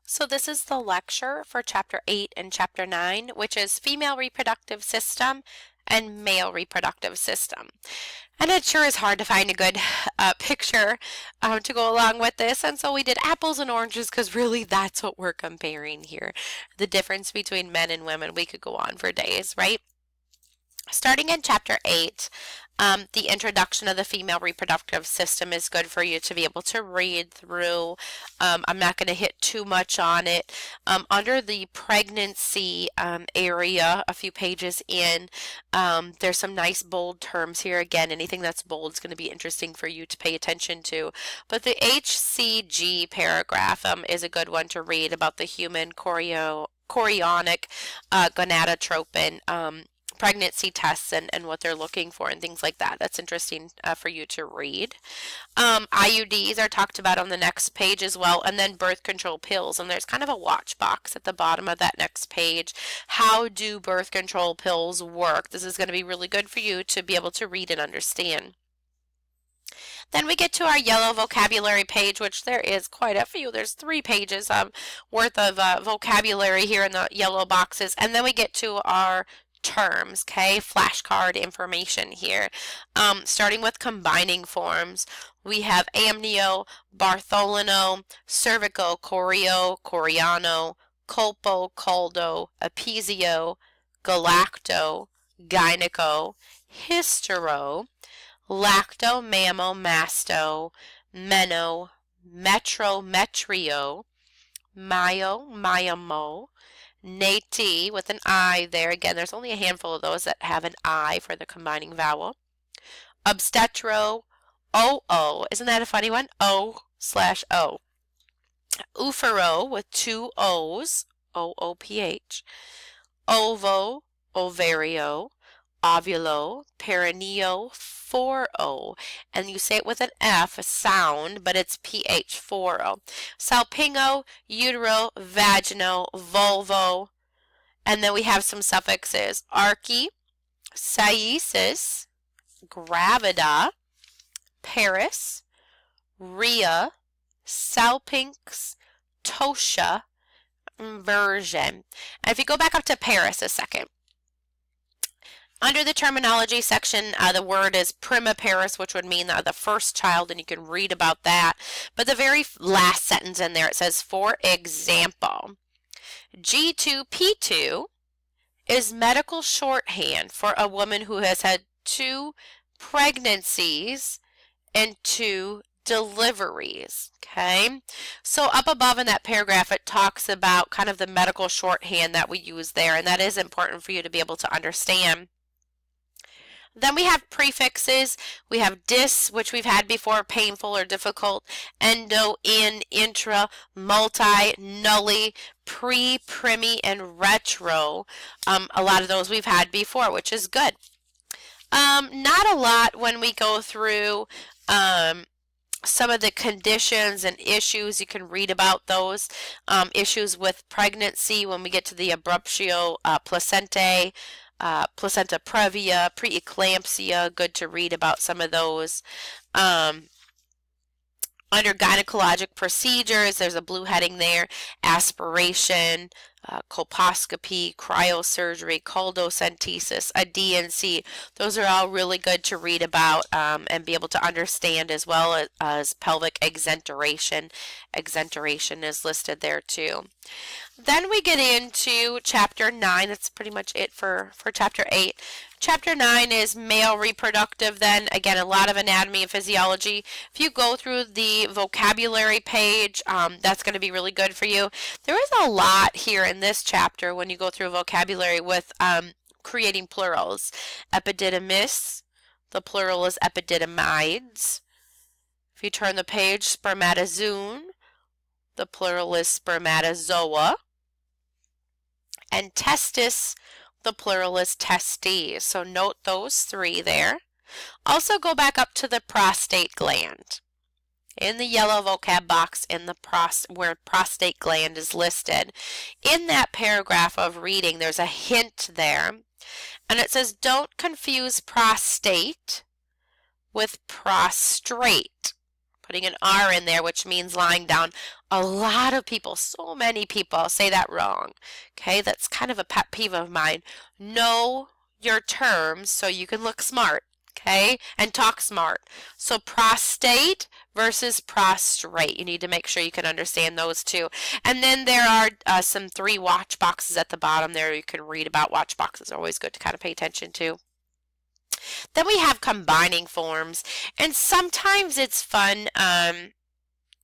So this is the lecture for Chapter 8 and Chapter 9, which is Female Reproductive System and Male Reproductive System. And it sure is hard to find a good picture to go along with this, and so we did apples and oranges because really that's what we're comparing here. The difference between men and women, we could go on for days, right? Starting in Chapter 8, the introduction of the female reproductive system is good for you to be able to read through. I'm not going to hit too much on it. Under the pregnancy area, a few pages in, there's some nice bold terms here. Again, anything that's bold is going to be interesting for you to pay attention to. But the HCG paragraph is a good one to read about the human chorionic gonadotropin pregnancy tests and what they're looking for and things like that. That's interesting for you to read. IUDs are talked about on the next page as well, and then birth control pills. And there's kind of a watch box at the bottom of that next page. How do birth control pills work? This is going to be really good for you to be able to read and understand. Then we get to our yellow vocabulary page, which there is quite a few. There's 3 pages worth of vocabulary here in the yellow boxes. And then we get to our terms, okay, flashcard information here. Starting with combining forms, we have amnio, Bartholino, cervico, chorio, choriano, colpo, coldo, episio, galacto, gyneco, hystero, lacto, mammo, masto, meno, metro, metrio, myo, myomo, nati with an I there. Again, there's only a handful of those that have an I for the combining vowel. Obstetro, OO. Isn't that a funny one? O/O. Ufero with 2 O's, OOPH. Ovo, ovario. Ovulo, perineo, 4O. And you say it with an F, a sound, but it's PH, 4O. Salpingo, utero, vagino, vulvo. And then we have some suffixes. Archi, saisis, gravida, paris, rhea, salpinx, toscia, virgin. And if you go back up to Paris a second, under the terminology section, the word is primiparous, which would mean the first child, and you can read about that. But the very last sentence in there, it says, for example, G2P2 is medical shorthand for a woman who has had 2 pregnancies and 2 deliveries. Okay, so up above in that paragraph, it talks about kind of the medical shorthand that we use there, and that is important for you to be able to understand. Then we have prefixes. We have dis, which we've had before, painful or difficult, endo, in, intra, multi, nully, pre, primi, and retro. A lot of those we've had before, which is good. Not a lot when we go through some of the conditions and issues. You can read about those issues with pregnancy when we get to the abruptio placentae, placenta previa, preeclampsia. Good to read about some of those. Under gynecologic procedures, there's a blue heading there. Aspiration, colposcopy, cryosurgery, coldocentesis, a D&C. Those are all really good to read about and be able to understand, as well as pelvic exenteration. Exenteration is listed there too. Then we get into Chapter 9. That's pretty much it for Chapter 8. Chapter 9 is male reproductive. Then again, a lot of anatomy and physiology. If you go through the vocabulary page, that's going to be really good for you. There is a lot here in this chapter when you go through vocabulary with creating plurals. Epididymis, the plural is epididymides. If you turn the page, spermatozoon, the plural is spermatozoa. And testis, the plural is testes. So note those 3 there. Also go back up to the prostate gland. In the yellow vocab box in the where prostate gland is listed. In that paragraph of reading, there's a hint there. And it says, don't confuse prostate with prostrate. putting an R in there, which means lying down. A lot of people, so many people say that wrong. Okay, that's kind of a pet peeve of mine. Know your terms so you can look smart, okay, and talk smart. So prostate versus prostrate. You need to make sure you can understand those two. And then there are some 3 watch boxes at the bottom there. You can read about watch boxes. Always good to kind of pay attention to. Then we have combining forms, and sometimes it's fun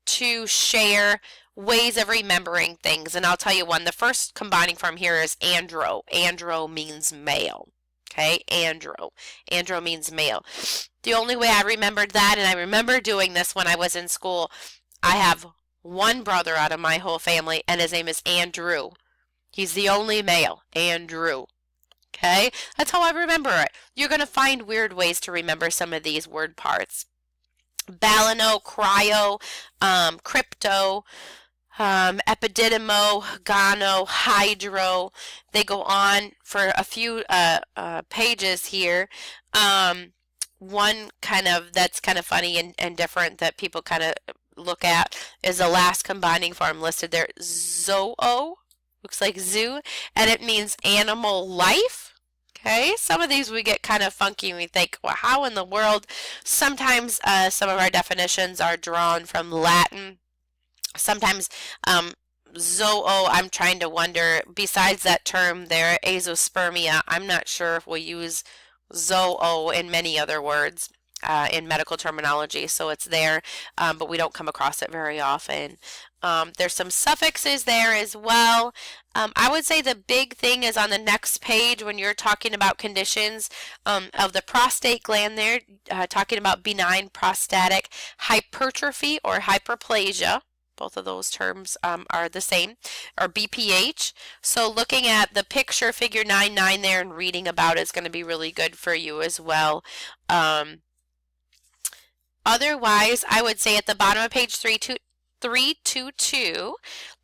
to share ways of remembering things. And I'll tell you one. The first combining form here is andro. Andro means male. Okay, andro. Andro means male. The only way I remembered that, and I remember doing this when I was in school, I have one brother out of my whole family, and his name is Andrew. He's the only male, Andrew. Okay, that's how I remember it. You're going to find weird ways to remember some of these word parts. Balano, cryo, crypto, epididimo, gano, hydro. They go on for a few pages here. One kind of that's kind of funny and different that people kind of look at is the last combining form listed there, zoo. Looks like zoo, and it means animal life. Okay, some of these we get kind of funky and we think, well, how in the world? Sometimes some of our definitions are drawn from Latin. Sometimes zoo, I'm trying to wonder, besides that term there, azoospermia, I'm not sure if we'll use zoo in many other words. In medical terminology, so it's there, but we don't come across it very often. There's some suffixes there as well. I would say the big thing is on the next page when you're talking about conditions of the prostate gland there, talking about benign prostatic hypertrophy or hyperplasia. Both of those terms are the same, or BPH. So looking at the picture, figure 9.9 there and reading about it is going to be really good for you as well. Otherwise, I would say at the bottom of page 322,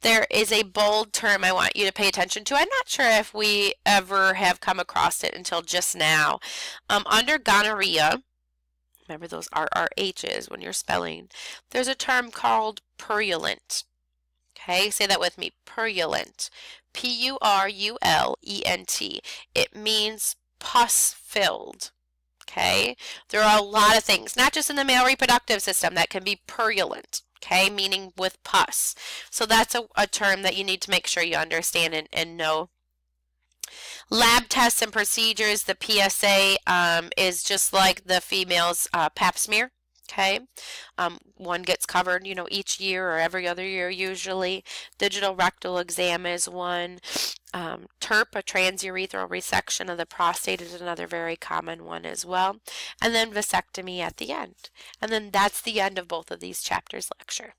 there is a bold term I want you to pay attention to. I'm not sure if we ever have come across it until just now. Under gonorrhea, remember those RRHs when you're spelling, there's a term called purulent. Okay, say that with me, purulent. P-U-R-U-L-E-N-T. It means pus-filled. Okay, there are a lot of things, not just in the male reproductive system, that can be purulent, okay, meaning with pus. So that's a term that you need to make sure you understand and know. Lab tests and procedures, the PSA is just like the female's pap smear. Okay, one gets covered, each year or every other year usually. Digital rectal exam is one. TURP, a transurethral resection of the prostate, is another very common one as well. And then vasectomy at the end. And then that's the end of both of these chapters lecture.